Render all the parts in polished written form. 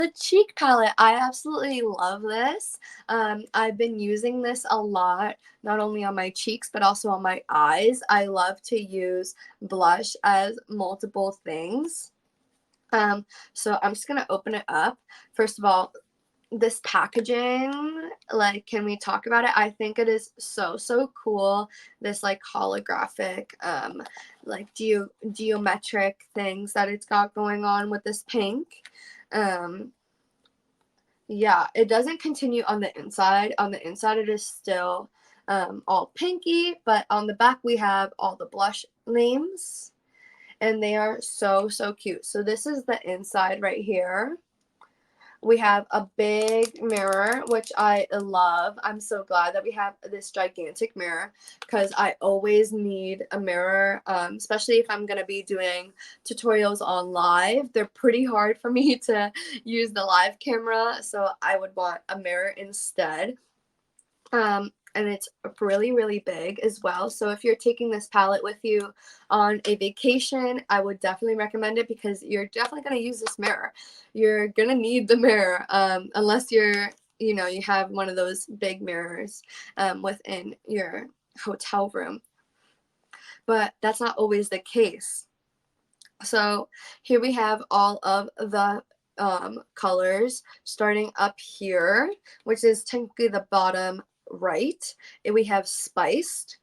The cheek palette, I absolutely love this. I've been using this a lot, not only on my cheeks, but also on my eyes. I love to use blush as multiple things. So I'm just gonna open it up. First of all, this packaging, like, can we talk about it? I think it is so cool. This like holographic like geometric things that it's got going on with this pink. um yeah, it doesn't continue on the inside. On the inside it is still all pinky, but on the back we have all the blush names, and they are so cute. So this is the inside right here. We have a big mirror, which I love. I'm so glad that we have this gigantic mirror because I always need a mirror, especially if I'm going to be doing tutorials on live. They're pretty hard for me to use the live camera, so I would want a mirror instead. And it's really big as well. So if you're taking this palette with you on a vacation, I would definitely recommend it because you're definitely going to use this mirror. You're going to need the mirror, unless you have one of those big mirrors within your hotel room. But that's not always the case. So here we have all of the colors starting up here, which is technically the bottom right. And we have Spiced,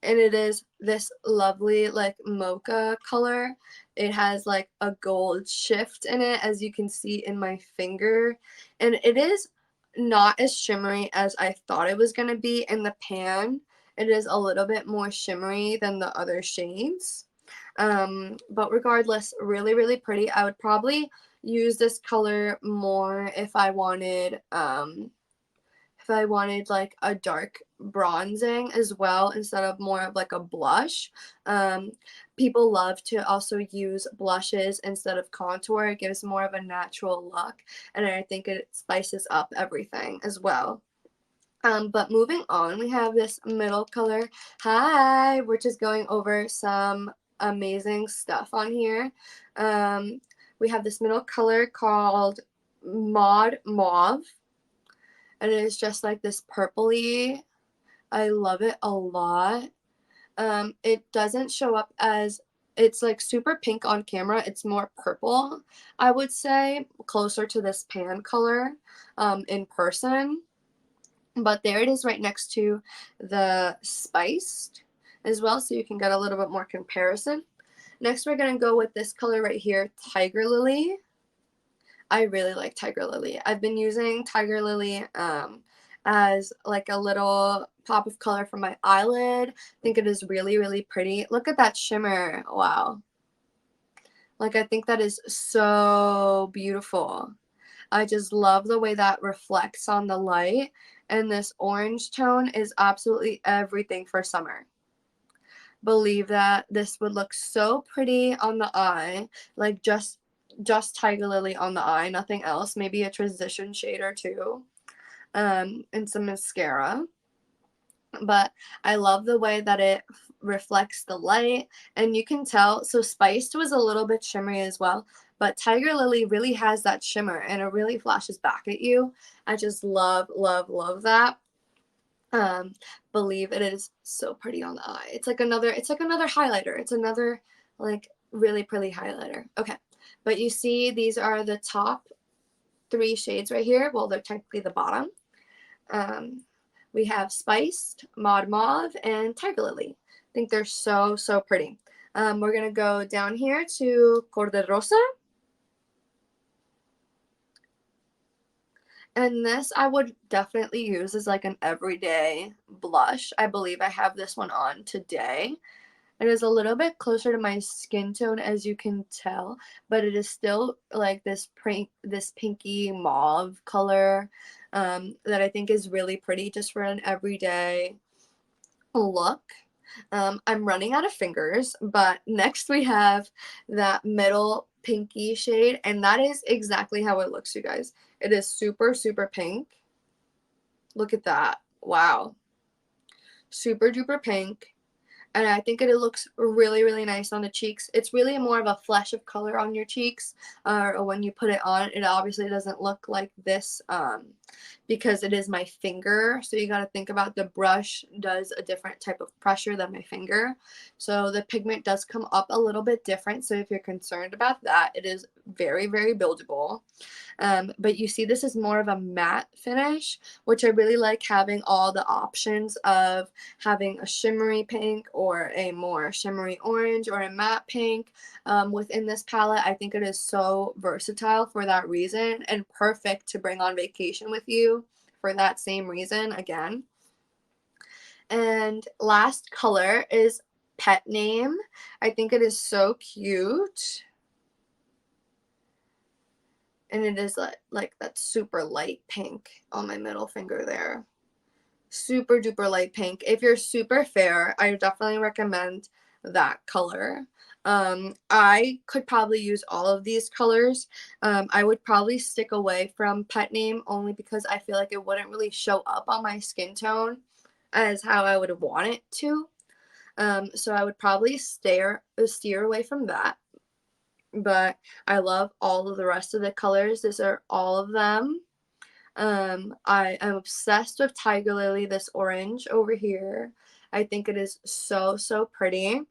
and it is this lovely like mocha color. It has like a gold shift in it, as you can see in my finger, and it is not as shimmery as I thought it was going to be in the pan. It is a little bit more shimmery than the other shades. But regardless, really pretty. I would probably use this color more if I wanted like a dark bronzing as well, instead of more of like a blush. People love to also use blushes instead of contour. It gives more of a natural look, and I think it spices up everything as well. But moving on, we have this middle color. Hi, we're just going over some amazing stuff on here. We have this middle color called Mauve, and it is just like this purpley. I love it a lot. It doesn't show up as, it's like super pink on camera. It's more purple, I would say, closer to this pan color in person. But there it is right next to the Spiced as well, so you can get a little bit more comparison. Next, we're going to go with this color right here, Tiger Lily. I really like Tiger Lily. I've been using Tiger Lily as like a little pop of color for my eyelid. I think it is really pretty. Look at that shimmer. Wow. Like, I think that is so beautiful. I just love the way that reflects on the light, and this orange tone is absolutely everything for summer. Believe that this would look so pretty on the eye, like just Tiger Lily on the eye, nothing else. Maybe a transition shade or two, and some mascara. But I love the way that it reflects the light, and you can tell. So Spiced was a little bit shimmery as well, but Tiger Lily really has that shimmer, and it really flashes back at you. I just love that. Believe it is so pretty on the eye. It's like another highlighter. It's another like really pretty highlighter. Okay, but you see these are the top 3 shades right here. Well, they're technically the bottom. We have Spiced, Mauve, and Tiger Lily. I think they're so pretty. We're going to go down here to Corde Rosa. And this I would definitely use as like an everyday blush. I believe I have this one on today. It is a little bit closer to my skin tone, as you can tell, but it is still like this pinky mauve color that I think is really pretty just for an everyday look. I'm running out of fingers, but next we have that middle pinky shade, and that is exactly how it looks, you guys. It is super pink. Look at that. Wow. Super duper pink. and I think it looks really, really nice on the cheeks. It's really more of a flash of color on your cheeks, or when you put it on. It obviously doesn't look like this because it is my finger, so you got to think about the brush does a different type of pressure than my finger, so the pigment does come up a little bit different. So if you're concerned about that, it is very, very buildable. But you see, this is more of a matte finish, which I really like, having all the options of having a shimmery pink or a more shimmery orange or a matte pink within this palette. I think it is so versatile for that reason, and perfect to bring on vacation with you for that same reason again. And last color is Pet Name. I think it is so cute. And it is like that super light pink on my middle finger there. Super duper light pink. If you're super fair, I definitely recommend that color. I could probably use all of these colors. I would probably stick away from Pet Name only because I feel like it wouldn't really show up on my skin tone as how I would want it to. So I would probably steer away from that. But I love all of the rest of the colors. These are all of them. I am obsessed with Tiger Lily, this orange over here. I think it is so, so pretty.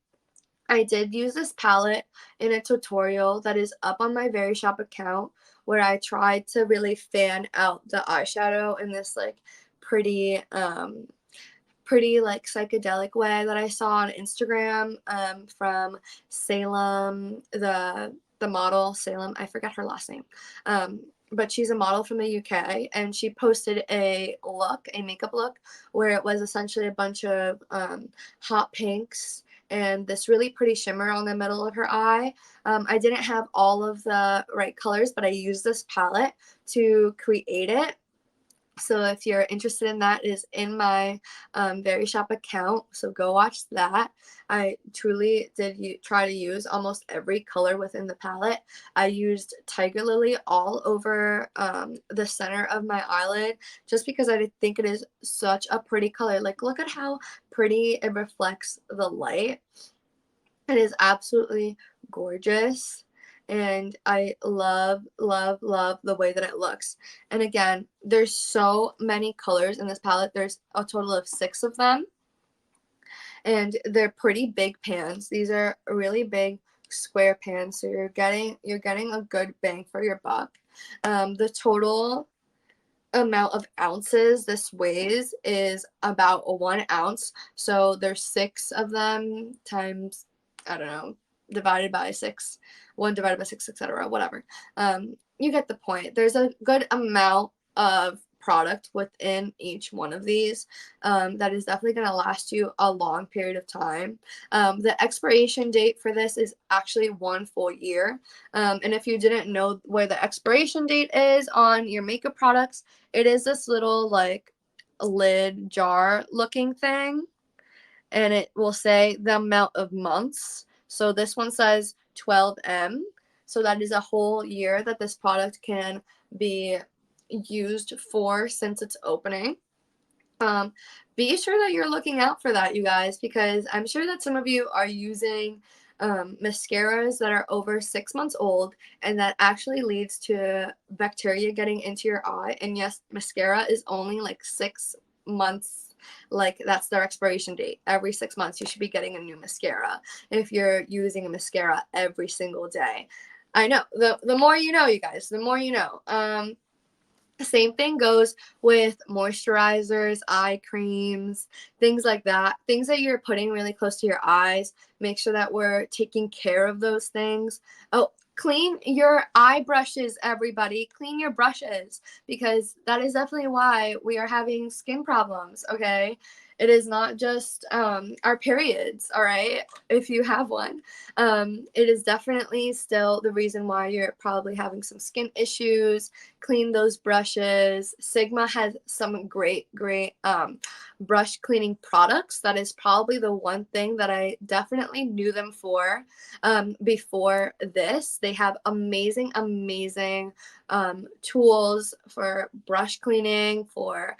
I did use this palette in a tutorial that is up on my Verishop account, where I tried to really fan out the eyeshadow in this like pretty pretty like psychedelic way that I saw on Instagram from Salem, the model Salem. I forget her last name. But she's a model from the UK, and she posted a makeup look, where it was essentially a bunch of hot pinks and this really pretty shimmer on the middle of her eye. I didn't have all of the right colors, but I used this palette to create it. So if you're interested in that, it is in my Verishop account, so go watch that. I truly did try to use almost every color within the palette. I used Tiger Lily all over the center of my eyelid, just because I think it is such a pretty color. Like, look at how pretty it reflects the light. It is absolutely gorgeous, and I love, love, love the way that it looks. And again, there's so many colors in this palette. There's a total of 6 of them, and they're pretty big pans. These are really big square pans, so you're getting a good bang for your buck. The total amount of ounces this weighs is about 1 ounce, so there's 6 of them times, I don't know, divided by 6, 1 divided by 6, etc., whatever. You get the point. There's a good amount of product within each one of these that is definitely going to last you a long period of time. The expiration date for this is actually 1 full year. And if you didn't know where the expiration date is on your makeup products, it is this little like lid jar looking thing, and it will say the amount of months. So this one says 12M. So that is a whole year that this product can be used for since its opening. Be sure that you're looking out for that, you guys, because I'm sure that some of you are using mascaras that are over 6 months old, and that actually leads to bacteria getting into your eye. And yes, mascara is only like 6 months, like that's their expiration date. Every 6 months you should be getting a new mascara if you're using a mascara every single day. I know, the more you know, you guys, the more you know. Same thing goes with moisturizers, eye creams, things like that. Things that you're putting really close to your eyes. Make sure that we're taking care of those things. Oh, clean your eye brushes, everybody. Clean your brushes, because that is definitely why we are having skin problems, okay? It is not just our periods, all right, if you have one. It is definitely still the reason why you're probably having some skin issues. Clean those brushes. Sigma has some great brush cleaning products. That is probably the one thing that I definitely knew them for before this. They have amazing tools for brush cleaning, for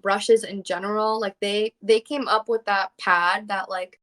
brushes in general. Like they came up with that pad that like